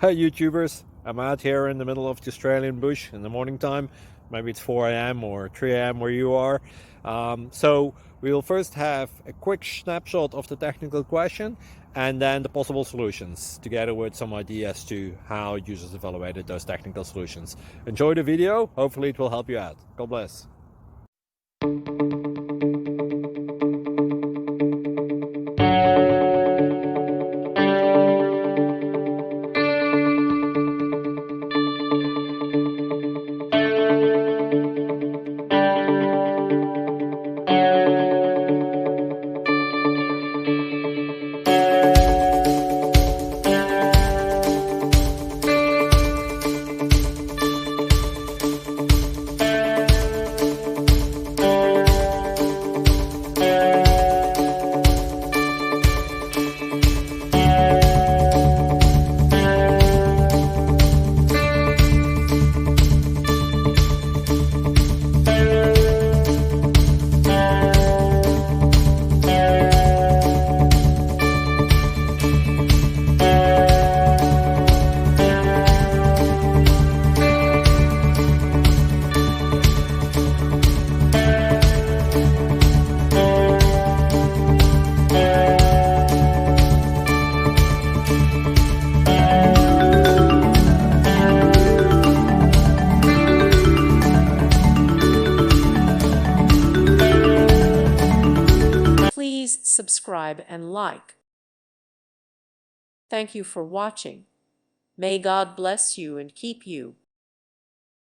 Hey YouTubers, I'm out here in the middle of the Australian bush in the morning time. Maybe it's 4 a.m. or 3 a.m. where you are. So we'll first have a quick snapshot of the technical question and then the possible solutions, together with some ideas to how users evaluated those technical solutions. Enjoy the video, hopefully it will help you out. God bless. Please subscribe and like. Thank you for watching. May God bless you and keep you.